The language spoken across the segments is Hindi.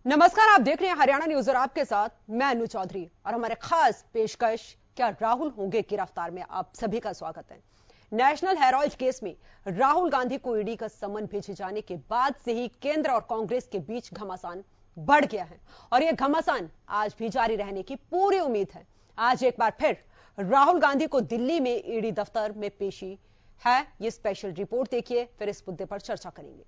नमस्कार, आप देख रहे हैं हरियाणा न्यूज और आपके साथ मैं अनु चौधरी और हमारे खास पेशकश क्या राहुल होंगे गिरफ्तार में आप सभी का स्वागत है। नेशनल हेराल्ड केस में राहुल गांधी को ईडी का समन भेजे जाने के बाद से ही केंद्र और कांग्रेस के बीच घमासान बढ़ गया है और यह घमासान आज भी जारी रहने की पूरी उम्मीद है। आज एक बार फिर राहुल गांधी को दिल्ली में ईडी दफ्तर में पेशी है। ये स्पेशल रिपोर्ट देखिए, फिर इस मुद्दे पर चर्चा करेंगे।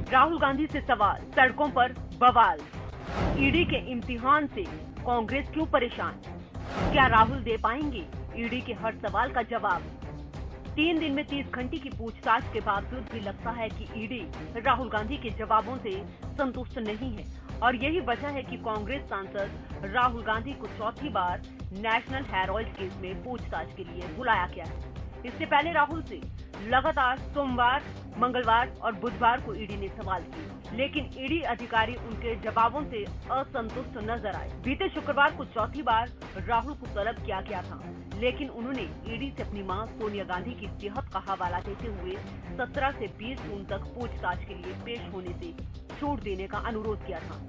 राहुल गांधी से सवाल, सड़कों पर बवाल। ईडी के इम्तिहान से कांग्रेस क्यों परेशान? क्या राहुल दे पाएंगे ईडी के हर सवाल का जवाब? 3 दिन में 30 घंटे की पूछताछ के बावजूद भी लगता है कि ईडी राहुल गांधी के जवाबों से संतुष्ट नहीं है और यही वजह है कि कांग्रेस सांसद राहुल गांधी को चौथी बार नेशनल हेराल्ड केस में पूछताछ के लिए बुलाया गया है। इससे पहले राहुल से लगातार सोमवार, मंगलवार और बुधवार को ईडी ने सवाल किए, लेकिन ईडी अधिकारी उनके जवाबों से असंतुष्ट नजर आए। बीते शुक्रवार को चौथी बार राहुल को तलब किया गया था, लेकिन उन्होंने ईडी से अपनी मां सोनिया गांधी की सेहत का हवाला देते हुए 17 से 20 जून तक पूछताछ के लिए पेश होने से छूट देने का अनुरोध किया था।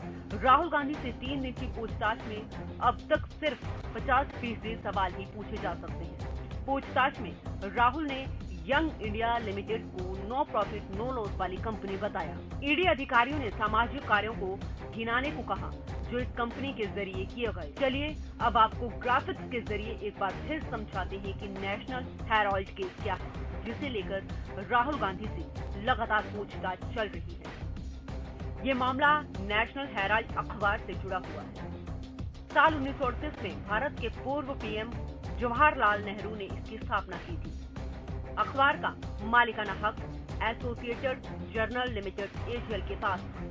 राहुल गांधी से 3 दिन की पूछताछ में अब तक सिर्फ 50% सवाल ही पूछे जा सकते हैं। पूछताछ में राहुल ने यंग इंडिया लिमिटेड को नो प्रॉफिट नो लॉस वाली कंपनी बताया। ईडी अधिकारियों ने सामाजिक कार्यों को गिनाने को कहा जो इस कंपनी के जरिए किए गए। चलिए अब आपको ग्राफिक्स के जरिए एक बार फिर समझाते हैं कि नेशनल हेराल्ड केस क्या है, जिसे लेकर राहुल गांधी से लगातार पूछताछ चल रही है। ये मामला नेशनल हेराल्ड अखबार से जुड़ा हुआ है। साल 1938 में भारत के पूर्व पीएम जवाहरलाल नेहरू ने इसकी स्थापना की थी। अखबार का मालिकाना हक एसोसिएटेड जर्नल लिमिटेड एजीएल के पास था।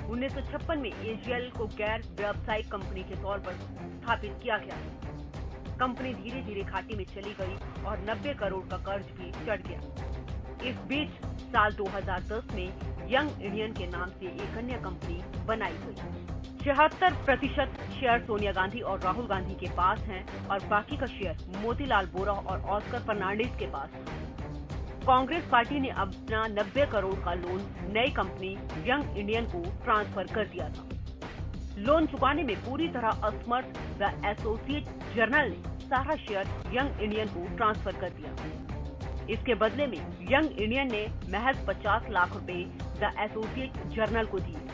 1956 में एजीएल को गैर व्यावसायिक कंपनी के तौर पर स्थापित किया गया। कंपनी धीरे धीरे घाटे में चली गई और 90 करोड़ का कर्ज भी चढ़ गया। इस बीच साल 2010 में यंग इंडियन के नाम से एक अन्य कंपनी बनाई गई। 76% शेयर सोनिया गांधी और राहुल गांधी के पास हैं और बाकी का शेयर मोतीलाल वोरा और ऑस्कर फर्नांडिस के पास है। कांग्रेस पार्टी ने अपना 90 करोड़ का लोन नई कंपनी यंग इंडियन को ट्रांसफर कर दिया था। लोन चुकाने में पूरी तरह असमर्थ द एसोसिएट जर्नल ने सारा शेयर यंग इंडियन को ट्रांसफर कर दिया। इसके बदले में यंग इंडियन ने महज 50 लाख रुपए द एसोसिएट जर्नल को दिए।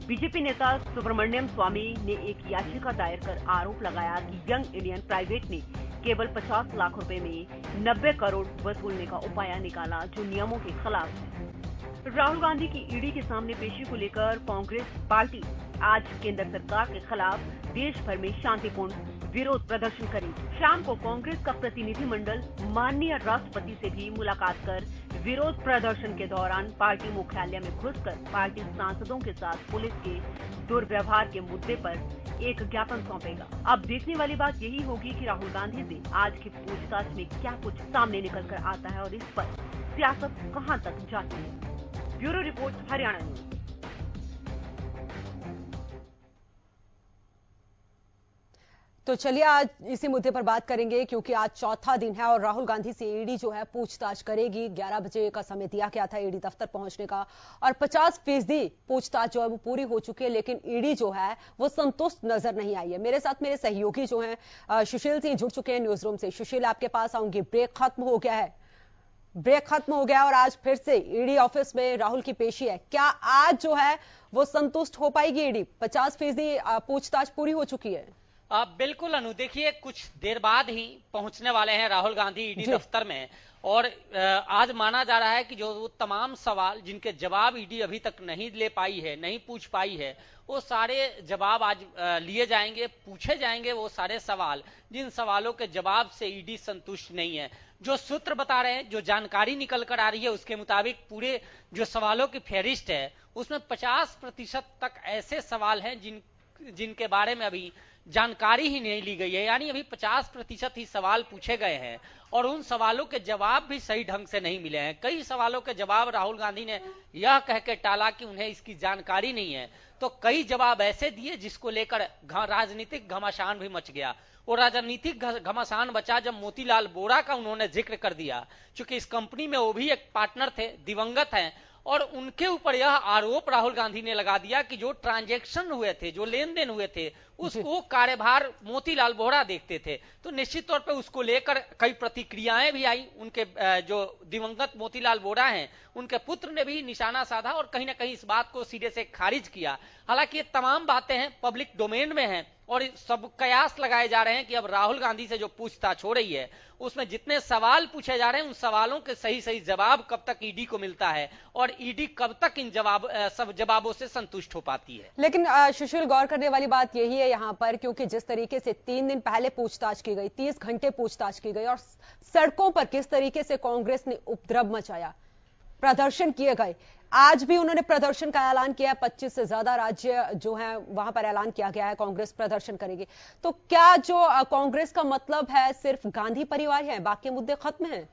बीजेपी नेता सुब्रमण्यम स्वामी ने एक याचिका दायर कर आरोप लगाया कि यंग इंडियन प्राइवेट ने केवल 50 लाख रुपए में 90 करोड़ वसूलने का उपाय निकाला, जो नियमों के खिलाफ है। राहुल गांधी की ईडी के सामने पेशी को लेकर कांग्रेस पार्टी आज केंद्र सरकार के खिलाफ देश भर में शांतिपूर्ण विरोध प्रदर्शन करेगी। शाम को कांग्रेस का प्रतिनिधिमंडल माननीय राष्ट्रपति से भी मुलाकात कर विरोध प्रदर्शन के दौरान पार्टी मुख्यालय में घुसकर पार्टी सांसदों के साथ पुलिस के दुर्व्यवहार के मुद्दे पर एक ज्ञापन सौंपेगा। अब देखने वाली बात यही होगी कि राहुल गांधी से आज की पूछताछ में क्या कुछ सामने निकल कर आता है और इस पर सियासत कहां तक जाती है। Bureau report, Haryana news. तो चलिए आज इसी मुद्दे पर बात करेंगे, क्योंकि आज चौथा दिन है और राहुल गांधी से ईडी जो है पूछताछ करेगी। 11 बजे का समय दिया गया था ईडी दफ्तर पहुंचने का और 50% पूछताछ जो है वो पूरी हो चुकी है, लेकिन ईडी जो है वो संतुष्ट नजर नहीं आई है। मेरे साथ मेरे सहयोगी जो हैं सुशील सिंह जुड़ चुके हैं न्यूज रूम से। सुशील, आपके पास आऊंगी। ब्रेक खत्म हो गया है, और आज फिर से ईडी ऑफिस में राहुल की पेशी है। क्या आज जो है वो संतुष्ट हो पाएगी ईडी? 50% पूछताछ पूरी हो चुकी है। बिल्कुल अनु, देखिए कुछ देर बाद ही पहुंचने वाले हैं राहुल गांधी ईडी दफ्तर में और आज माना जा रहा है कि जो वो तमाम सवाल जिनके जवाब ईडी अभी तक नहीं ले पाई है, नहीं पूछ पाई है, वो सारे जवाब आज लिए जाएंगे, पूछे जाएंगे। वो सारे सवाल जिन सवालों के जवाब से ईडी संतुष्ट नहीं है। जो सूत्र बता रहे हैं, जो जानकारी निकल कर आ रही है, उसके मुताबिक पूरे जो सवालों की फहरिस्त है उसमें 50% तक ऐसे सवाल हैं जिनके बारे में अभी जानकारी ही नहीं ली गई है, यानी अभी 50% ही सवाल पूछे गए हैं और उन सवालों के जवाब भी सही ढंग से नहीं मिले हैं। कई सवालों के जवाब राहुल गांधी ने यह कह के टाला कि उन्हें इसकी जानकारी नहीं है, तो कई जवाब ऐसे दिए जिसको लेकर राजनीतिक घमासान भी मच गया। वो राजनीतिक घमासान बचा जब मोतीलाल वोरा का उन्होंने जिक्र कर दिया, क्योंकि इस कंपनी में वो भी एक पार्टनर थे, दिवंगत हैं, और उनके ऊपर यह आरोप राहुल गांधी ने लगा दिया कि जो ट्रांजैक्शन हुए थे, जो लेन देन हुए थे, उसको कार्यभार मोतीलाल वोरा देखते थे। तो निश्चित तौर पे उसको लेकर कई प्रतिक्रियाएं भी आई। उनके जो दिवंगत मोतीलाल वोरा हैं, उनके पुत्र ने भी निशाना साधा और कहीं ना कहीं इस बात को सिरे से खारिज किया। हालांकि ये तमाम बातें हैं, पब्लिक डोमेन में हैं और सब कयास लगाए जा रहे हैं कि अब राहुल गांधी से जो पूछताछ हो रही है उसमें जितने सवाल पूछे जा रहे हैं उन सवालों के सही सही जवाब कब तक ईडी को मिलता है और ईडी कब तक इन सब जवाबों से संतुष्ट हो पाती है। लेकिन सुशील, गौर करने वाली बात यही है यहाँ पर, क्योंकि जिस तरीके से 3 दिन पहले पूछताछ की गई, 30 घंटे पूछताछ की गई और सड़कों पर किस तरीके से कांग्रेस ने उपद्रव मचाया, प्रदर्शन किए गए, आज भी उन्होंने प्रदर्शन का ऐलान किया है। 25 से ज्यादा राज्य जो हैं वहां पर ऐलान किया गया है कांग्रेस प्रदर्शन करेगी। तो क्या जो कांग्रेस का मतलब है सिर्फ गांधी परिवार है, बाकी मुद्दे खत्म हैं?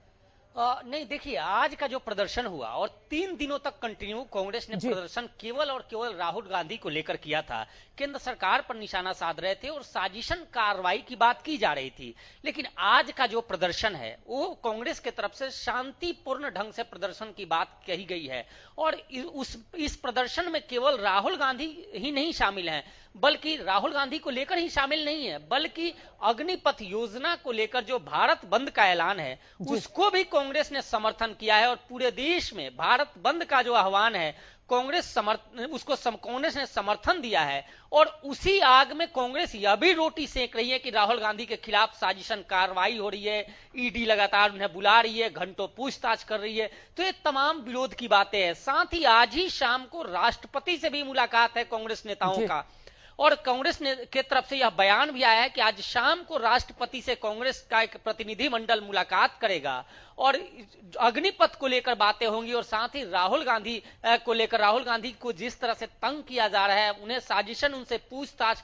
नहीं, देखिए आज का जो प्रदर्शन हुआ और 3 दिनों तक कंटिन्यू कांग्रेस ने प्रदर्शन केवल और केवल राहुल गांधी को लेकर किया था। केंद्र सरकार पर निशाना साध रहे थे और साजिशन कार्रवाई की बात की जा रही थी। लेकिन आज का जो प्रदर्शन है वो कांग्रेस की तरफ से शांतिपूर्ण ढंग से प्रदर्शन की बात कही गई है और इस प्रदर्शन में केवल राहुल गांधी ही नहीं शामिल हैं, बल्कि राहुल गांधी को लेकर ही शामिल नहीं है, बल्कि अग्निपथ योजना को लेकर जो भारत बंद का ऐलान है उसको भी कांग्रेस ने समर्थन किया है और पूरे देश में भारत बंद का जो आह्वान है कांग्रेस ने समर्थन दिया है। और उसी आग में कांग्रेस यह भी रोटी सेक रही है कि राहुल गांधी के खिलाफ साजिशन कार्रवाई हो रही है, ईडी लगातार उन्हें बुला रही है, घंटों पूछताछ कर रही है। तो ये तमाम विरोध की बातें हैं। साथ ही आज ही शाम को राष्ट्रपति से भी मुलाकात है कांग्रेस नेताओं का और कांग्रेस ने के तरफ से यह बयान भी आया है कि आज शाम को राष्ट्रपति से कांग्रेस का एक प्रतिनिधिमंडल मुलाकात करेगा और अग्निपथ को लेकर बातें होंगी और साथ ही राहुल गांधी को लेकर, राहुल गांधी को जिस तरह से तंग किया जा रहा है, उन्हें साजिशन, उनसे पूछताछ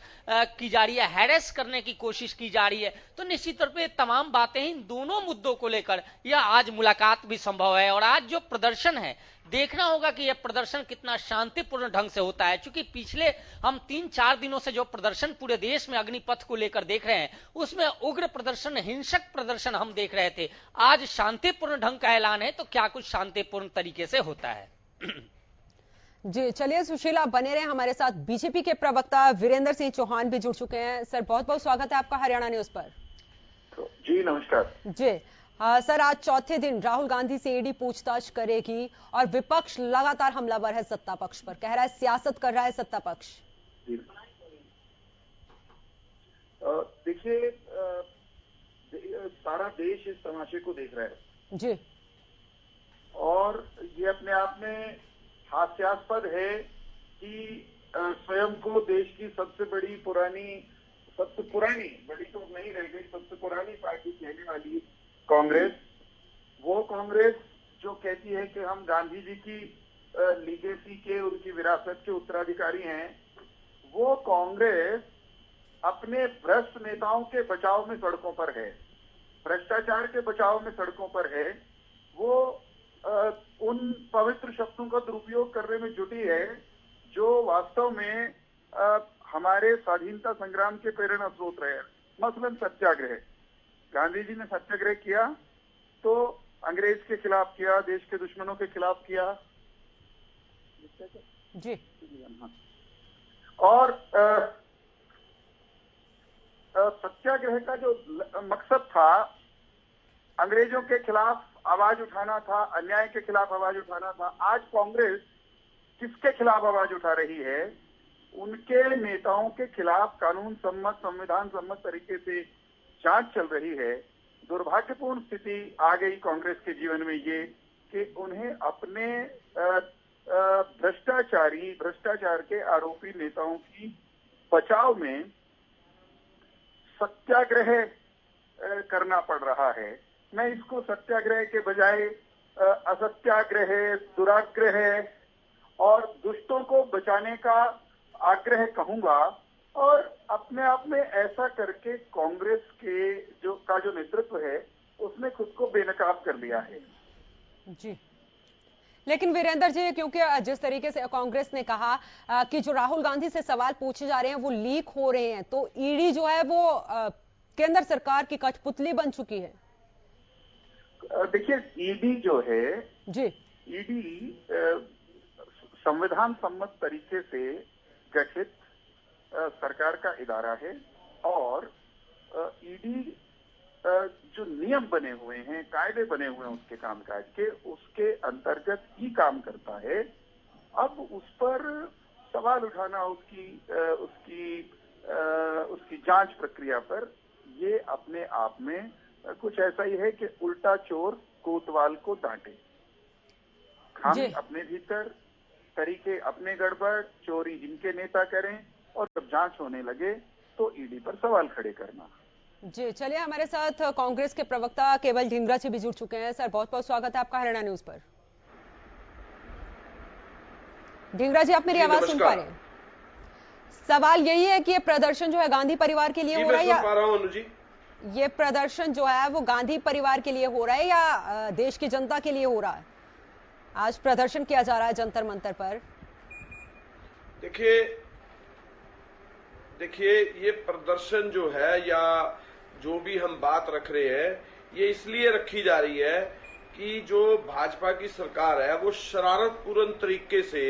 की जा रही है, हैरेस करने की कोशिश की जा रही है, तो निश्चित तौर पे तमाम बातें इन दोनों मुद्दों को लेकर यह आज मुलाकात भी संभव है। और आज जो प्रदर्शन है देखना होगा कि यह प्रदर्शन कितना शांतिपूर्ण ढंग से होता है, क्योंकि पिछले हम 3-4 दिनों से जो प्रदर्शन पूरे देश में अग्निपथ को लेकर देख रहे हैं उसमें उग्र प्रदर्शन, हिंसक प्रदर्शन हम देख रहे थे। आज शांतिपूर्ण ढंग का ऐलान है तो क्या कुछ शांतिपूर्ण तरीके से होता है। जी चलिए सुशील, आप बने रहे हमारे साथ। बीजेपी के प्रवक्ता वीरेंद्र सिंह चौहान भी जुड़ चुके हैं। सर बहुत बहुत स्वागत है आपका हरियाणा न्यूज पर। जी नमस्कार। जी सर, आज चौथे दिन राहुल गांधी से ईडी पूछताछ करेगी और विपक्ष लगातार हमलावर है सत्ता पक्ष पर, कह रहा है सियासत कर रहा है सत्ता पक्ष। देखिए, सारा देश इस तमाशे को देख रहा है जी, और ये अपने आप में हास्यास्पद है कि स्वयं को देश की सबसे पुरानी बड़ी तो नहीं रह गई, सबसे पुरानी पार्टी कहने वाली कांग्रेस, वो कांग्रेस जो कहती है कि हम गांधी जी की लीगेसी के, उनकी विरासत के उत्तराधिकारी हैं, वो कांग्रेस अपने भ्रष्ट नेताओं के बचाव में सड़कों पर है, भ्रष्टाचार के बचाव में सड़कों पर है। वो उन पवित्र शब्दों का दुरुपयोग करने में जुटी है जो वास्तव में हमारे स्वाधीनता संग्राम के प्रेरणा स्रोत रहे। मसलन सत्याग्रह, गांधी जी ने सत्याग्रह किया तो अंग्रेज के खिलाफ किया, देश के दुश्मनों के खिलाफ किया जी, और सत्याग्रह का जो मकसद था अंग्रेजों के खिलाफ आवाज उठाना था, अन्याय के खिलाफ आवाज उठाना था। आज कांग्रेस किसके खिलाफ आवाज उठा रही है? उनके नेताओं के खिलाफ कानून सम्मत, संविधान सम्मत तरीके से जांच चल रही है। दुर्भाग्यपूर्ण स्थिति आ गई कांग्रेस के जीवन में ये कि उन्हें अपने भ्रष्टाचार के आरोपी नेताओं की बचाव में सत्याग्रह करना पड़ रहा है। मैं इसको सत्याग्रह के बजाय असत्याग्रह, दुराग्रह और दुष्टों को बचाने का आग्रह कहूंगा, और अपने आप में ऐसा करके कांग्रेस के जो नेतृत्व है उसने खुद को बेनकाब कर लिया है। जी, लेकिन वीरेंद्र जी, क्योंकि जिस तरीके से कांग्रेस ने कहा कि जो राहुल गांधी से सवाल पूछे जा रहे हैं वो लीक हो रहे हैं, तो ईडी जो है वो केंद्र सरकार की कठपुतली बन चुकी है। देखिए, ईडी जो है जी, ईडी संविधान सम्मत तरीके से गठित सरकार का इदारा है और ईडी जो नियम बने हुए हैं, कायदे बने हुए हैं उसके कामकाज के, उसके अंतर्गत ही काम करता है। अब उस पर सवाल उठाना उसकी जांच प्रक्रिया पर, ये अपने आप में कुछ ऐसा ही है कि उल्टा चोर कोतवाल को डांटे। खामी अपने भीतर, तरीके अपने गड़बड़, चोरी जिनके नेता करें, और जब जांच होने लगे तो ईडी पर सवाल खड़े करना। जी, चलिए, हमारे साथ कांग्रेस के प्रवक्ता केवल ढींगरा जी भी जुड़ चुके हैं। सर, बहुत बहुत स्वागत है आपका हरियाणा न्यूज पर। ढींगरा जी, आप मेरी आवाज सुन पा रहे हैं? सवाल यही है कि ये प्रदर्शन जो है गांधी परिवार के लिए हो रहा है, या ये प्रदर्शन जो है वो गांधी परिवार के लिए हो रहा है या देश की जनता के लिए हो रहा है? आज प्रदर्शन किया जा रहा है जंतर मंतर पर। देखिए, ये प्रदर्शन जो है या जो भी हम बात रख रहे हैं, ये इसलिए रखी जा रही है कि जो भाजपा की सरकार है वो शरारतपूर्ण तरीके से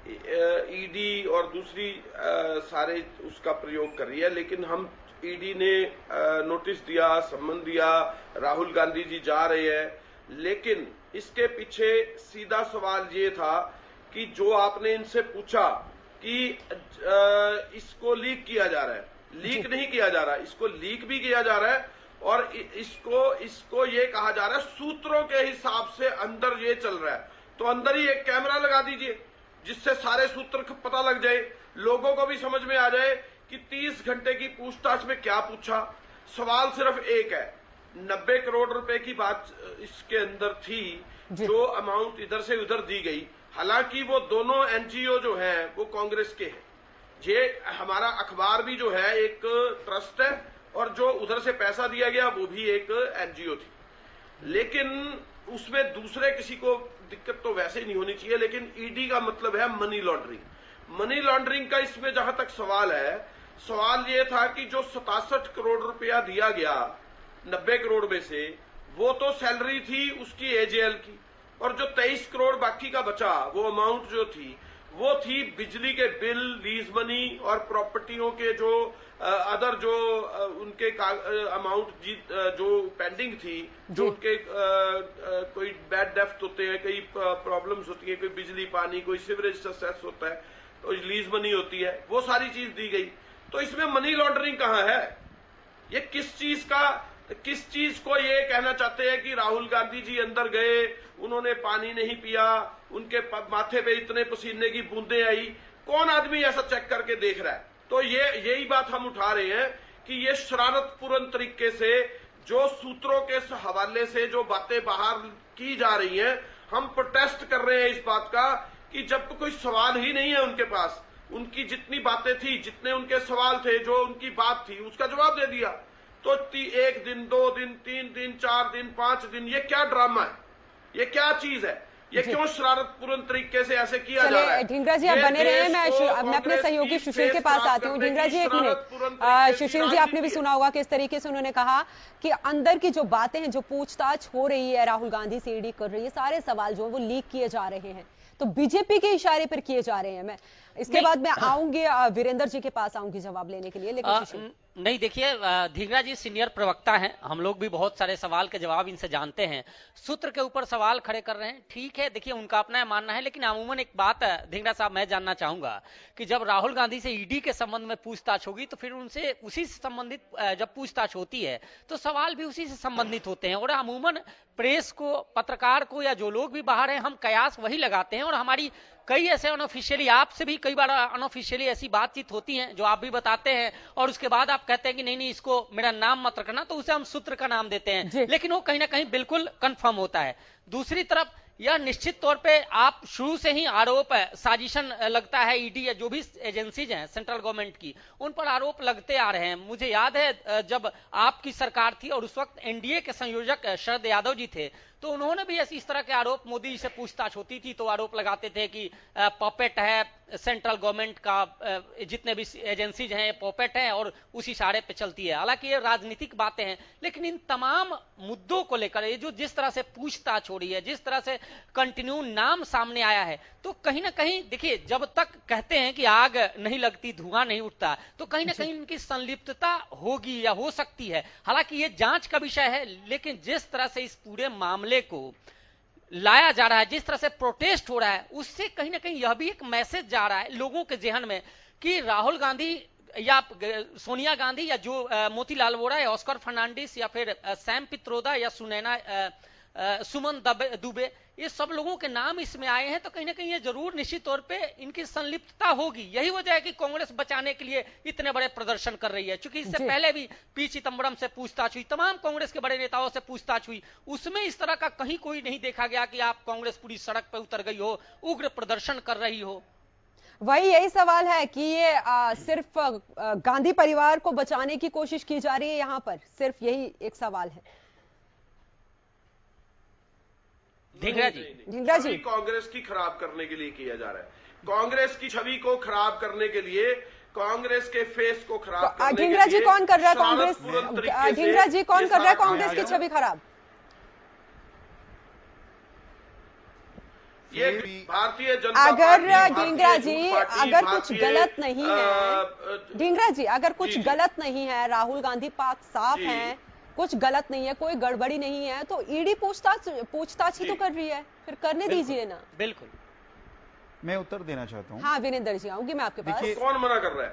ईडी और दूसरी सारे उसका प्रयोग कर रही है। लेकिन हम ईडी ने नोटिस दिया, सम्मन दिया, राहुल गांधी जी जा रहे हैं, लेकिन इसके पीछे सीधा सवाल ये था कि जो आपने इनसे पूछा कि इसको लीक किया जा रहा है, लीक नहीं किया जा रहा, इसको लीक भी किया जा रहा है और इसको ये कहा जा रहा है सूत्रों के हिसाब से अंदर ये चल रहा है। तो अंदर ही एक कैमरा लगा दीजिए जिससे सारे सूत्र पता लग जाए, लोगों को भी समझ में आ जाए कि 30 घंटे की पूछताछ में क्या पूछा। सवाल सिर्फ एक है, 90 करोड़ रुपए की बात इसके अंदर थी, जो अमाउंट इधर से उधर दी गई। हालांकि वो दोनों एनजीओ जो हैं वो कांग्रेस के हैं। ये हमारा अखबार भी जो है एक ट्रस्ट है और जो उधर से पैसा दिया गया वो भी एक एनजीओ थी, लेकिन उसमें दूसरे किसी को दिक्कत तो वैसे ही नहीं होनी चाहिए। लेकिन ईडी का मतलब है मनी लॉन्ड्रिंग। मनी लॉन्ड्रिंग का इसमें जहां तक सवाल है, सवाल ये था कि जो 67 करोड़ रुपया दिया गया 90 करोड़ में से, वो तो सैलरी थी उसकी एजेएल की, और जो 23 करोड़ बाकी का बचा वो अमाउंट जो थी वो थी बिजली के बिल, लीज मनी और प्रॉपर्टियों के जो अदर जो उनके अमाउंट जो पेंडिंग थी, जो उनके कोई बैड डेफ्ट होते हैं, कई प्रॉब्लम्स होती है, कोई बिजली पानी, कोई सीवरेज सेस होता है, कोई लीज मनी होती है, वो सारी चीज दी गई। तो इसमें मनी लॉन्ड्रिंग कहां है? ये किस चीज को ये कहना चाहते हैं कि राहुल गांधी जी अंदर गए, उन्होंने पानी नहीं पिया, उनके माथे पे इतने पसीने की बूंदें आई, कौन आदमी ऐसा चेक करके देख रहा है? तो यही बात हम उठा रहे हैं कि ये शरारतपूर्ण तरीके से जो सूत्रों के हवाले से जो बातें बाहर की जा रही हैं, हम प्रोटेस्ट कर रहे हैं इस बात का कि जब कोई सवाल ही नहीं है उनके पास, उनकी जितनी बातें थी, जितने उनके सवाल थे, जो उनकी बात थी उसका जवाब दे दिया, तो 1 दिन, 2 दिन, 3 दिन, 4 दिन, 5 दिन, ये क्या ड्रामा है? ये क्या चीज है? ये क्यों शरारतपूर्ण तरीके से ऐसे किया जा रहा है? ढींगरा जी, आप बने रहे। मैं अपने सहयोगी सुशील के पास आती हूँ। ढींगरा जी, 1 मिनट। सुशील जी, आपने भी सुना होगा किस तरीके से उन्होंने कहा कि अंदर की जो बातें हैं, जो पूछताछ हो रही है, राहुल गांधी से ईडी कर रही है, सारे सवाल जो है वो लीक किए जा रहे हैं, तो बीजेपी के इशारे पर किए जा रहे हैं। मैं इसके बाद मैं आऊंगी वीरेंद्र जी के पास आऊंगी जवाब लेने के लिए, लेकिन नहीं, देखिए, ढींगरा जी सीनियर प्रवक्ता हैं, हम लोग भी बहुत सारे सवाल के जवाब इनसे जानते हैं, सूत्र के ऊपर सवाल खड़े कर रहे हैं, ठीक है, देखिए उनका अपना मानना है। लेकिन अमूमन एक बात है ढींगरा साहब, मैं जानना चाहूंगा कि जब राहुल गांधी से ईडी के संबंध में पूछताछ होगी तो फिर उनसे उसी से संबंधित जब पूछताछ होती है तो सवाल भी उसी से संबंधित होते हैं, और अमूमन प्रेस को, पत्रकार को, या जो लोग भी बाहर हैं, हम कयास वही लगाते हैं। और हमारी कई ऐसे अनऑफिशियली, आपसे भी कई बार अनऑफिशियली ऐसी बातचीत होती है जो आप भी बताते हैं, और उसके बाद आप कहते हैं कि नहीं इसको मेरा नाम मत रखना, तो उसे हम सूत्र का नाम देते हैं, लेकिन वो कहीं ना कहीं बिल्कुल कंफर्म होता है। दूसरी तरफ यह निश्चित तौर पे आप शुरू से ही आरोप साजिशन लगता है ईडी या जो भी एजेंसीज हैं सेंट्रल गवर्नमेंट की, उन पर आरोप लगते आ रहे हैं। मुझे याद है जब आपकी सरकार थी और उस वक्त एनडीए के संयोजक शरद यादव जी थे, तो उन्होंने भी इस तरह के आरोप, मोदी जी से पूछताछ होती थी तो आरोप लगाते थे कि पॉपेट है सेंट्रल गवर्नमेंट का, जितने भी एजेंसीज हैं पॉपेट है और उसी इशारे पे चलती है। हालांकि ये राजनीतिक बातें हैं, लेकिन इन तमाम मुद्दों को लेकर ये जो जिस तरह से पूछताछ हो रही है, जिस तरह से कंटिन्यू नाम सामने आया है, तो कहीं ना कहीं देखिए, जब तक कहते हैं कि आग नहीं लगती धुआं नहीं उठता, तो कहीं ना कहीं इनकी संलिप्तता होगी या हो सकती है। हालांकि ये जांच का विषय है, लेकिन जिस तरह से इस पूरे मामले को लाया जा रहा है, जिस तरह से प्रोटेस्ट हो रहा है, उससे कहीं ना कहीं यह भी एक मैसेज जा रहा है लोगों के जेहन में कि राहुल गांधी या सोनिया गांधी या जो मोतीलाल वोरा या ऑस्कर फर्नांडिस या फिर सैम पित्रोदा या सुमन दुबे, ये सब लोगों के नाम इसमें आए हैं, तो कहीं ना कहीं ये जरूर निश्चित तौर पे इनकी संलिप्तता होगी। यही वजह है कि कांग्रेस बचाने के लिए इतने बड़े प्रदर्शन कर रही है, क्योंकि इससे पहले भी पी चिदंबरम से पूछताछ हुई, तमाम कांग्रेस के बड़े नेताओं से पूछताछ हुई, उसमें इस तरह का कहीं कोई नहीं देखा गया कि आप कांग्रेस पूरी सड़क पर उतर गई हो, उग्र प्रदर्शन कर रही हो। वही यही सवाल है कि ये सिर्फ गांधी परिवार को बचाने की कोशिश की जा रही है, यहां पर सिर्फ यही एक सवाल है। ढींगरा जी, कांग्रेस की खराब करने के लिए किया जा रहा है, कांग्रेस की छवि को खराब करने के लिए, कांग्रेस के फेस को खराब करने के लिए। ढींगरा जी कौन कर रहा है कांग्रेस, ढींगरा जी कौन कर रहा है कांग्रेस की छवि खराब? ये भारतीय जनता अगर ढींगरा जी अगर कुछ गलत नहीं है, ढींगरा जी अगर कुछ गलत नहीं है, राहुल गांधी पाक साफ हैं, कुछ गलत नहीं है, कोई गड़बड़ी नहीं है, तो ईडी पूछताछ ही तो कर रही है, फिर करने दीजिए ना। बिल्कुल, मैं उत्तर देना चाहता हूँ। हाँ वीरेंद्र जी, आऊंगी मैं आपके पास। कौन मना कर रहा है?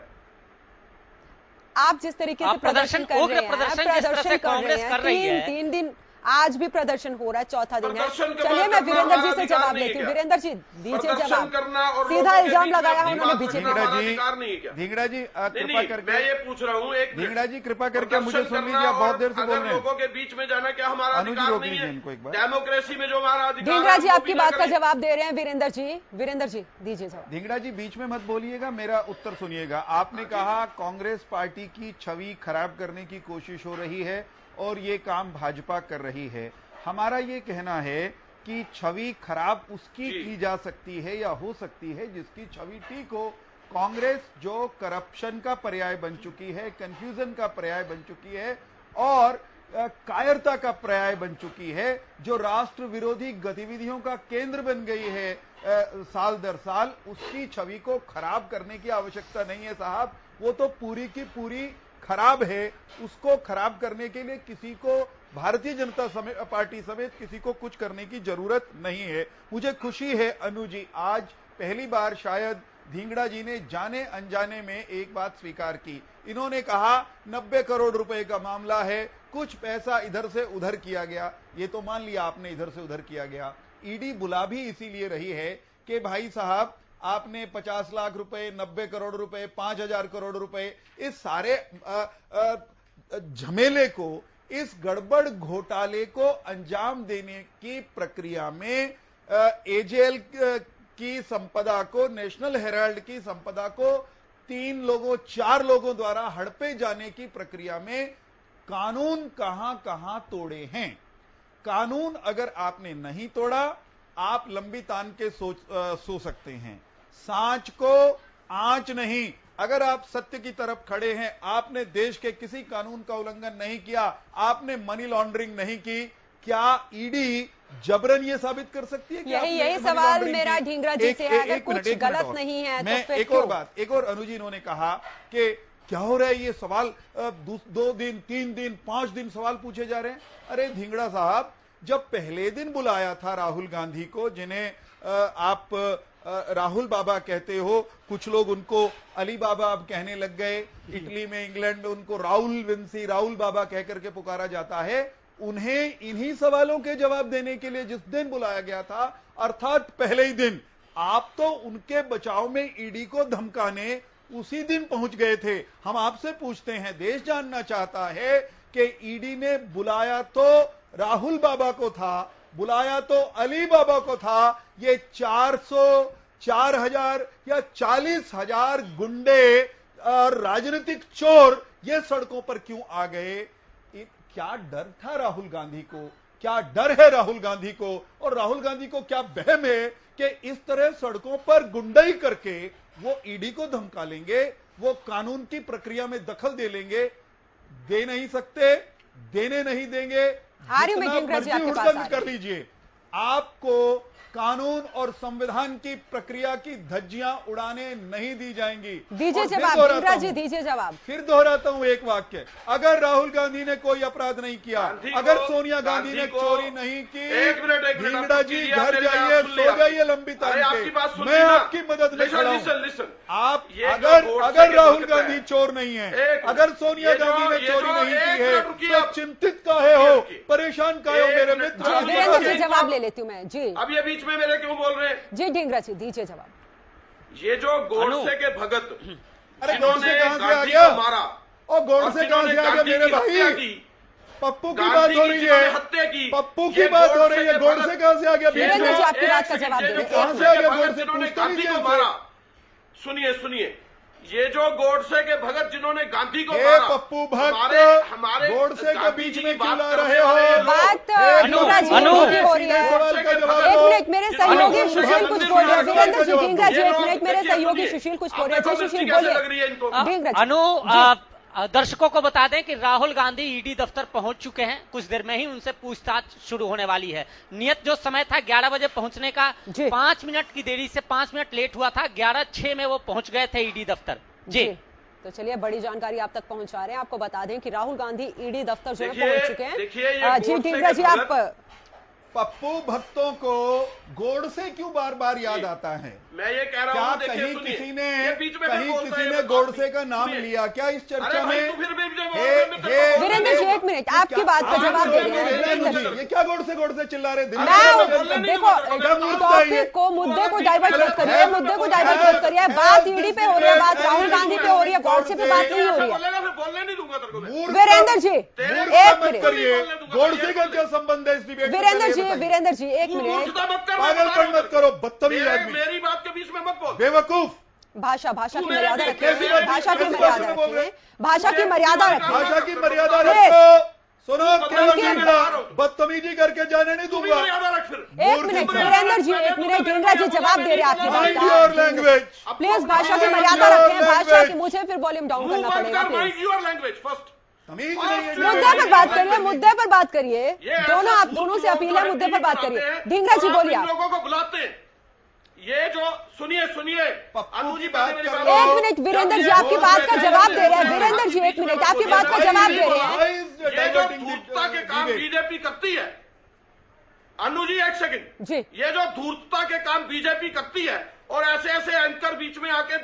आप जिस तरीके से प्रदर्शन कर रहे हैं, कांग्रेस कर रही है, 3 दिन आज भी प्रदर्शन हो रहा है, चौथा दिन है। चलिए मैं वीरेंद्र जी से जवाब लेती हूँ। वीरेंद्र जी दीजिए जवाब, सीधा इल्जाम लगाया है उन्होंने बीजेपी। ढींगरा जी कृपा करके, मैं ये पूछ रहा हूँ, एक ढींगरा जी कृपा करके मुझे सुन लीजिए, आप बहुत देर से बोल रहे हैं। लोगों के बीच में जाना क्या हमारा अधिकार नहीं है? डेमोक्रेसी में जो हमारा अधिकार। ढींगरा जी आपकी बात का जवाब दे रहे हैं वीरेंद्र जी दीजिए जवाब। ढींगरा जी बीच में मत बोलिएगा, मेरा उत्तर सुनिएगा। आपने कहा कांग्रेस पार्टी की छवि खराब करने की कोशिश हो रही है और ये काम भाजपा कर रही है। हमारा ये कहना है कि छवि खराब उसकी की जा सकती है या हो सकती है जिसकी छवि ठीक हो। कांग्रेस जो करप्शन का पर्याय बन चुकी है, कंफ्यूजन का पर्याय बन चुकी है और कायरता का पर्याय बन चुकी है, जो राष्ट्र विरोधी गतिविधियों का केंद्र बन गई है साल दर साल, उसकी छवि को खराब करने की आवश्यकता नहीं है साहब। वो तो पूरी की पूरी खराब है। उसको खराब करने के लिए किसी को, भारतीय जनता पार्टी समेत किसी को कुछ करने की जरूरत नहीं है। मुझे खुशी है अनु जी, आज पहली बार शायद ढींगरा जी ने जाने अनजाने में एक बात स्वीकार की। इन्होंने कहा 90 करोड़ रुपए का मामला है, कुछ पैसा इधर से उधर किया गया। ये तो मान लिया आपने इधर से उधर किया गया। ईडी बुला भी इसीलिए रही है कि भाई साहब आपने 50 लाख रुपए, 90 करोड़ रुपए, 5000 करोड़ रुपए, इस सारे झमेले को, इस गड़बड़ घोटाले को अंजाम देने की प्रक्रिया में एजेएल की संपदा को, नेशनल हेराल्ड की संपदा को 3 लोगों 4 लोगों द्वारा हड़पे जाने की प्रक्रिया में कानून कहां कहां तोड़े हैं। कानून अगर आपने नहीं तोड़ा, आप लंबी तान के सो सकते हैं। सांच को आंच नहीं। अगर आप सत्य की तरफ खड़े हैं, आपने देश के किसी कानून का उल्लंघन नहीं किया, आपने मनी लॉन्ड्रिंग नहीं की, क्या ईडी जबरन ये साबित कर सकती है कि यही सवाल मेरा ढींगरा जी से है। अगर कुछ गलत नहीं है तो फिर एक और बात, एक और अनुजी इन्होंने कहा कि क्या हो रहा है, ये सवाल 2 दिन 3 दिन 5 दिन सवाल पूछे जा रहे हैं। अरे ढींगरा साहब, जब पहले दिन बुलाया था राहुल गांधी को, जिन्हें आप राहुल बाबा कहते हो, कुछ लोग उनको अली बाबा अब कहने लग गए, इटली में, इंग्लैंड में उनको राहुल विंसी, राहुल बाबा कह करके पुकारा जाता है। उन्हें इन्हीं सवालों के जवाब देने के लिए जिस दिन बुलाया गया था, अर्थात पहले ही दिन, आप तो उनके बचाव में ईडी को धमकाने उसी दिन पहुंच गए थे। हम आपसे पूछते हैं, देश जानना चाहता है कि ईडी ने बुलाया तो राहुल बाबा को था, बुलाया तो अली बाबा को था। ये 400, 4000 या 40,000 गुंडे और राजनीतिक चोर ये सड़कों पर क्यों आ गए? क्या डर था राहुल गांधी को? क्या डर है राहुल गांधी को? और राहुल गांधी को क्या वहम है कि इस तरह सड़कों पर गुंडाई करके वो ईडी को धमका लेंगे, वो कानून की प्रक्रिया में दखल दे लेंगे? दे नहीं सकते, देने नहीं देंगे। जितना मर्जी हुड़दंग कर लीजिए, आपको कानून और संविधान की प्रक्रिया की धज्जियां उड़ाने नहीं दी जाएंगी। दीजिए जवाब जी, दीजिए जवाब। फिर दोहराता हूं एक वाक्य, अगर राहुल गांधी ने कोई अपराध नहीं किया, अगर सोनिया गांधी ने चोरी नहीं की, ढींगड़ा जी घर जाइए, सो जाइए लंबी तारीख पे, मैं आपकी मदद में खड़ा हूं। आप अगर राहुल गांधी चोर नहीं है, अगर सोनिया गांधी ने चोरी नहीं की है, तो चिंतित काहे हो, परेशान काहे हो मेरे मित्र? जवाब ले लेती हूँ मैं जी। अब ये बीच में मेरे क्यों बोल रहे हैं? जी ढींगरा जी दीजिए जवाब। ये जो गोडसे के भगत, अरे गोडसे कहां से आ गया? मारा और गोडसे कहां से आ गया मेरे भाई? पप्पू की बात हो रही है, हत्या की, पप्पू की बात हो रही है, गोडसे कहां से आ गया? वीरेंद्र जी आपकी बात का जवाब दे। कहां से आ गया गोडसे? जिन्होंने गांधी को मारा, सुनिए, ये जो गोडसे के भगत जिन्होंने गांधी को मारा, पप्पू भक्त हमारे गोडसे के बीच में क्यों ला रहे हो? बात ढींगरा जी की हो रही है। एक मिनट, मेरे सहयोगी सुशील कुछ बोल रहे हैं। वीरेंद्र जी, ढींगरा जी एक मिनट, मेरे सहयोगी सुशील कुछ बोल रहे हैं। जी सुशील बोलिए। अनु, दर्शकों को बता दें कि राहुल गांधी ईडी दफ्तर पहुंच चुके हैं। कुछ देर में ही उनसे पूछताछ शुरू होने वाली है। नियत जो समय था 11 बजे पहुंचने का, 5 मिनट की देरी से 5 मिनट लेट हुआ था। 11:06 में वो पहुंच गए थे ईडी दफ्तर। जी तो चलिए बड़ी जानकारी आप तक पहुंचा रहे हैं। आपको बता दें कि राहुल गांधी ईडी दफ्तर जो है पहुंच चुके हैं। जी ढींगरा जी, आप पप्पू भक्तों को गोडसे क्यों बार बार याद आता है? मैं ये कह रहा हूं, क्या कहीं किसी ने गोडसे का नाम लिया क्या इस चर्चा में? वीरेंद्र जी एक मिनट, आपकी बात का जवाब दे रहे हैं। ये क्या गोडसे चिल्ला रहे? देखो, टॉपिक को, मुद्दे को डाइवर्ट मत करिए, मुद्दे को डाइवर्ट मत करिए। बात ईडी पे हो रही है, बात राहुल गांधी पे हो रही है, गोडसे पे बात नहीं हो रही है। वीरेंद्र जी एक मिनट, गोडसे का क्या संबंध है इस डिबेट? वीरेंद्र जी एक मिनट, पागलपन मत करो, बदतमीज आदमी, मेरी बात के बीच में मत बोल, बेवकूफ। भाषा की मर्यादा रखें, भाषा की मर्यादा रखें, भाषा की मर्यादा रखें, भाषा की मर्यादा रखो। सुनो, बदतमीजी करके जाने नहीं दूंगा। एक मिनट वीरेंद्र जी, एक मिनट, ढींगरा जी जवाब दे रहे हैं आपकी बात का। लैंग्वेज प्लीज भाषा की मर्यादा रखें, भाषा की, मुझे फिर वॉल्यूम डाउन करना पड़ेगा। मुद्दे पर बात करिए, मुद्दे पर बात करिए। दोनों, आप दोनों से अपील है, मुद्दे पर बात करिए। ढींगरा जी बोलिए। आप लोगों को बुलाते हैं, ये जो सुनिए अनु जी बात कर रहे हैं। एक मिनट वीरेंद्र जी आपकी बात का जवाब दे रहे हैं। वीरेंद्र जी एक मिनट, आपकी बात का जवाब दे रहे हैं। ये जो धूर्तता के काम बीजेपी करती है, अनु जी एक सेकंड जी, ये जो धूर्तता के काम बीजेपी करती है और ऐसे एंकर बीच में आके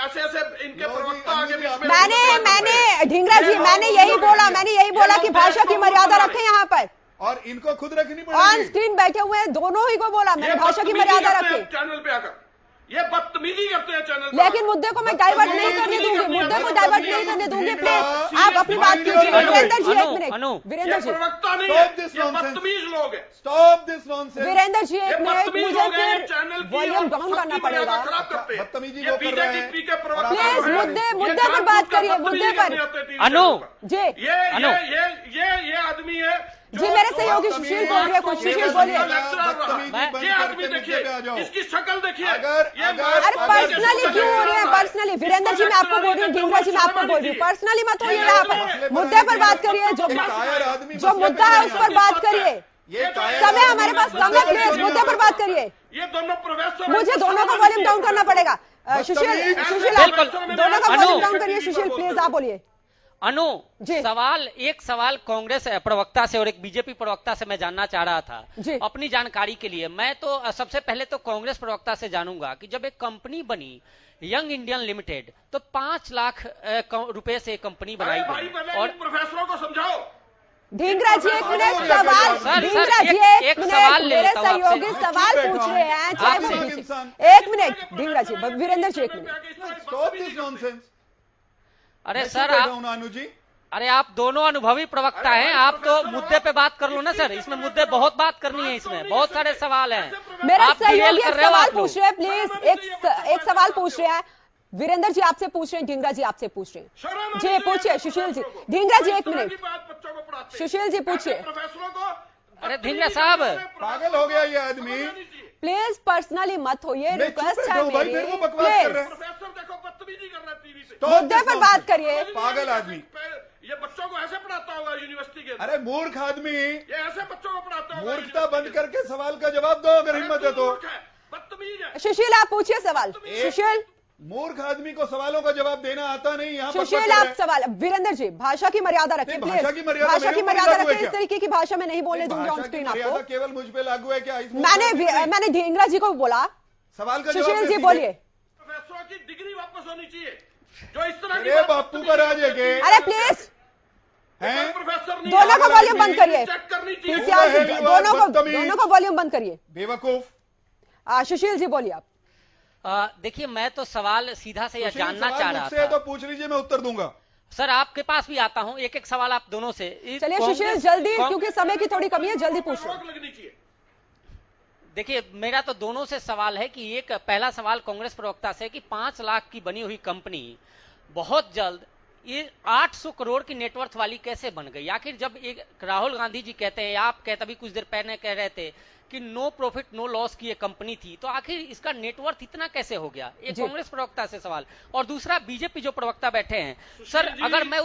ऐसे इनके प्रवक्ता आगे बीच में, मैंने ढींगरा जी मैंने यही बोला कि भाषा की मर्यादा रखें यहाँ पर, और इनको खुद रखनी पड़ेगी। ऑन स्क्रीन बैठे हुए हैं, दोनों ही को बोला मैंने भाषा की मर्यादा रखें। चैनल पे आकर ये बदतमीजी करते हैं चैनल पे। लेकिन मुद्दे को मैं डाइवर्ट नहीं करने दूंगी, मुद्दे को डाइवर्ट नहीं करने दूंगी। प्लीज आप अपनी बात कीजिए। वीरेंद्र जी एक मिनट, वीरेंद्र जी प्रवक्ता नहीं है, ये बदतमीज लोग हैं। Stop this nonsense. Virendra ji एक मिनट, मुझे फिर वॉल्यूम डाउन करना पड़ेगा। बदतमीजी वो कर रहे हैं। प्लीज मुद्दे पर बात करिए, मुद्दे पर। अनु जी, ये आदमी है जी, मेरे सहयोगी सुशील बोल रहे हैं, कुछ सुशील बोलिए। ये आदमी देखिए, इसकी शक्ल देखिए। अरे पर्सनली क्यों हो रही है? पर्सनली वीरेंद्र जी मैं आपको बोल रही हूँ, ढींगरा जी मैं आपको बोल रही हूँ, पर्सनली मत होइए। यहाँ पर मुद्दे पर बात करिए, जो मुद्दा है उस पर बात करिए। समय हमारे पास कम है, प्लीज मुद्दे पर बात करिए। ये दोनों प्रोफेसर, मुझे दोनों का वॉल्यूम डाउन करना पड़ेगा। सुशील दोनों का वॉल्यूम डाउन करिए। सुशील प्लीज आप बोलिए। अनु, एक सवाल कांग्रेस प्रवक्ता से और एक बीजेपी प्रवक्ता से मैं जानना चाह रहा था अपनी जानकारी के लिए। मैं तो सबसे पहले तो कांग्रेस प्रवक्ता से जानूंगा कि जब एक कंपनी बनी यंग इंडियन लिमिटेड, तो 5 लाख रुपए से कंपनी बनाई गई। और प्रोफेसरों को समझाओ। ढींगरा जी एक मिनट, सवाल ढींगरा जी एक मिनट, मेरे सहयोगी सवाल पूछ रहे हैं, चाहे वो एक मिनट। ढींगरा जी, वीरेंद्र जी एक मिनट। Stop this nonsense. अरे सर अनु जी, अरे आप दोनों अनुभवी प्रवक्ता हैं, आप तो मुद्दे पे बात कर लो ना सर, इसमें मुद्दे बहुत बात करनी है, इसमें बहुत सारे सवाल हैं। मेरा आप सहयोगी कर रहे हो सवाल आप लोग। पूछ रहे हैं, प्लीज एक सवाल पूछ रहे हैं। वीरेंद्र जी आपसे पूछ रहे हैं, ढींगरा जी आपसे पूछ रहे हैं। जी पूछिए सुशील जी। ढींगरा जी एक मिनट, सुशील जी पूछिए। अरे ढींगरा साहब, पागल हो गया ये आदमी। प्लीज पर्सनली मत होइए, मैं चुप रिक्वेस्ट बैठा है हूं भाई, मेरी, मेरे को बकवास कर रहा प्लीज है। मुद्दे पर बात करिए। पागल आदमी, ये बच्चों को ऐसे पढ़ाता होगा यूनिवर्सिटी के। अरे मूर्ख आदमी, ये ऐसे बच्चों को पढ़ाता होगा। मूर्खता बंद करके सवाल का जवाब दो अगर हिम्मत है तो। बदतमीज है। सुशील आप पूछिए सवाल। सुशील, मूर्ख आदमी को सवालों का जवाब देना आता नहीं। यहाँ सुशील आप सवाल। वीरेंद्र जी भाषा की मर्यादा रखें प्लीज, भाषा की मर्यादा भाषा की मेरे ऊपर मर्यादा लागू है रखें। इस क्या? तरीके की भाषा में नहीं बोलने दूंगी ऑन भाषा की स्क्रीन मर्यादा आपको। केवल मुझ पे लागू है क्या? मैंने ढींगरा जी को बोला। सवाल का सुशील जवाब जी बोलिए। प्रोफेसरों की डिग्री वापस होनी चाहिए जो इस तरह अरे बापू का राज है के? अरे प्लीज हैं? प्रोफेसर नहीं दोनों को वॉल्यूम बंद करिए। चेक करनी चाहिए। पीसीआर से है, दोनों को वॉल्यूम बंद करिए। बेवकूफ। सुशील जी बोलिए आप। देखिए मैं तो सवाल सीधा से यह जानना चाह रहा मुझसे तो था पूछ लीजिए, मैं उत्तर दूंगा। सर, आपके पास भी आता हूं, एक एक सवाल आप दोनों से। चलिए सुशील जल्दी, क्योंकि समय की थोड़ी कमी है, जल्दी पूछ लो। लगनी चाहिए। देखिए मेरा तो दोनों से सवाल है कि एक पहला सवाल कांग्रेस प्रवक्ता से कि 5 लाख की बनी हुई कंपनी बहुत जल्द ये 800 करोड़ की नेटवर्थ वाली कैसे बन गई? आखिर जब एक राहुल गांधी जी कहते हैं, आप कहते अभी कुछ देर पहले कह रहे थे कि नो प्रॉफिट नो लॉस की ये कंपनी थी, तो आखिर इसका नेटवर्थ इतना कैसे हो गया? एक कांग्रेस प्रवक्ता से सवाल। और दूसरा बीजेपी जो प्रवक्ता बैठे हैं सर, अगर मैं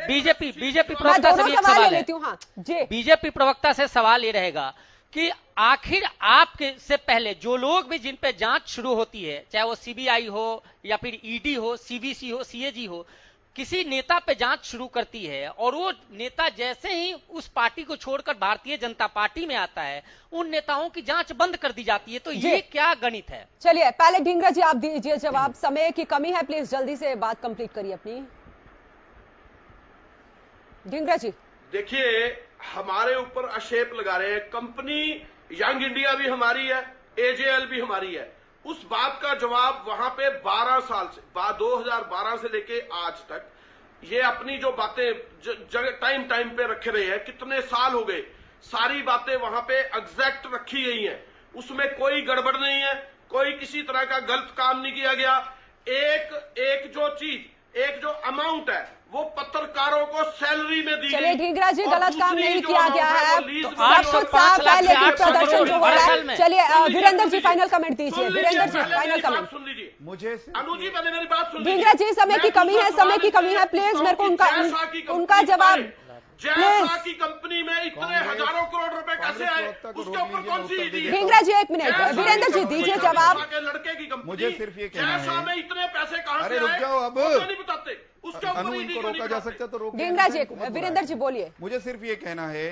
बीजेपी प्रवक्ता से भी एक सवाल है। बीजेपी प्रवक्ता से सवाल ये रहेगा कि आखिर आपके से पहले जो लोग भी जिन पे जांच शुरू होती है, चाहे वो सीबीआई हो या फिर ईडी हो, सीवीसी हो, सीएजी हो, किसी नेता पे जांच शुरू करती है और वो नेता जैसे ही उस पार्टी को छोड़कर भारतीय जनता पार्टी में आता है, उन नेताओं की जांच बंद कर दी जाती है। तो ये क्या गणित है? चलिए पहले ढींगरा जी आप दीजिए जवाब, समय की कमी है, प्लीज जल्दी से बात कंप्लीट करिए अपनी। ढींगरा जी देखिए हमारे ऊपर आक्षेप लगा रहे हैं, कंपनी यंग इंडिया भी हमारी है, एजेएल भी हमारी है। उस बात का जवाब वहां पे 12 साल से 2012 से लेके आज तक ये अपनी जो बातें टाइम पे रखे रहे हैं, कितने साल हो गए, सारी बातें वहां पे एग्जैक्ट रखी गई हैं, उसमें कोई गड़बड़ नहीं है, कोई किसी तरह का गलत काम नहीं किया गया। एक जो अमाउंट है वो पत्रकारों को सैलरी में दी। चलिए ढींगरा जी गलत काम नहीं किया गया है, तो सब कुछ साफ है, लेकिन प्रदर्शन जो हो रहा है। चलिए वीरेंद्र जी फाइनल कमेंट दीजिए। वीरेंद्र जी फाइनल कमेंट सुन लीजिए मुझे। अनु जी पहले मेरी बात सुन लीजिए। ढींगरा जी समय की कमी है, समय की कमी है, प्लीज मेरे को उनका जवाब। जैसा की कंपनी में इतने हजारों करोड़ रुपए कैसे आए, उसके ऊपर कौन सी ईडी है? ढींगरा जी एक मिनट, वीरेंद्र जी दीजिए जवाब। लड़के की कंपनी, मुझे सिर्फ ये कहना है, में इतने पैसे कहां से आए? अरे रुक जाओ अब, नहीं बताते, उसके ऊपर अनु इनको रोका जा सकता तो रोक। ढींगरा जी वीरेंद्र जी बोलिए। मुझे सिर्फ ये कहना है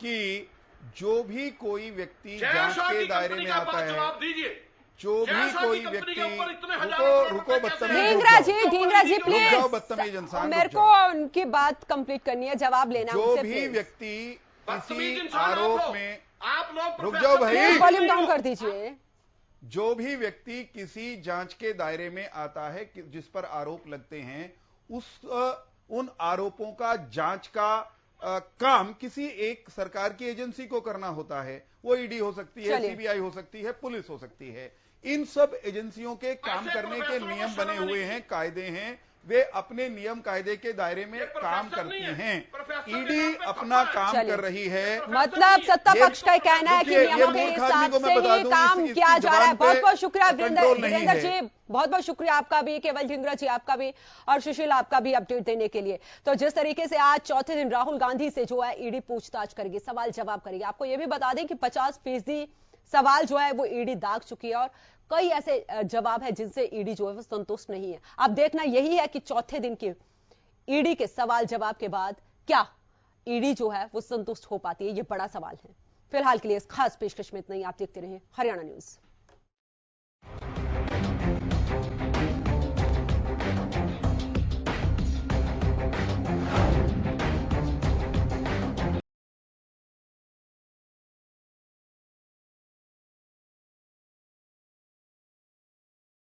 कि जो भी कोई व्यक्ति जांच के दायरे में आता है, जवाब दीजिए। जो भी कोई व्यक्ति, रुको बदतमीज, ढींगरा जी प्लीज, बदतमीज इंसान, मेरे को उनकी बात कंप्लीट करनी है, जवाब लेना है जो उनसे, भी प्लीज। व्यक्ति किसी आरोप में, आप लोग रुक जाओ भाई, वॉल्यूम डाउन कर दीजिए। जो भी व्यक्ति किसी जांच के दायरे में आता है जिस पर आरोप लगते हैं, उन आरोपों का जांच का काम किसी एक सरकार की एजेंसी को करना होता है। वो ईडी हो सकती है, सीबीआई हो सकती है, पुलिस हो सकती है। इन सब एजेंसियों के काम करने के नियम बने हुए हैं, कायदे हैं, वे अपने नियम कायदे के दायरे में काम करती हैं। ईडी अपना काम कर रही है, मतलब सत्ता पक्ष का कहना है कि नियमों के हिसाब से ही काम किया जा रहा है। बहुत बहुत शुक्रिया वीरेंद्र जी, बहुत बहुत शुक्रिया आपका भी, केवल ढींगरा जी आपका भी, और सुशील आपका भी अपडेट देने के लिए। तो जिस तरीके से आज चौथे दिन राहुल गांधी से जो है ईडी पूछताछ करेगी, सवाल जवाब करेगी। आपको यह भी बता दें कि 50% सवाल जो है वो ईडी दाग चुकी है, और कई ऐसे जवाब है जिनसे ईडी जो है वो संतुष्ट नहीं है। अब देखना यही है कि चौथे दिन के ईडी के सवाल जवाब के बाद क्या ईडी जो है वो संतुष्ट हो पाती है, ये बड़ा सवाल है। फिलहाल के लिए इस खास पेशकश में इतना ही। आप देखते रहिए हरियाणा न्यूज।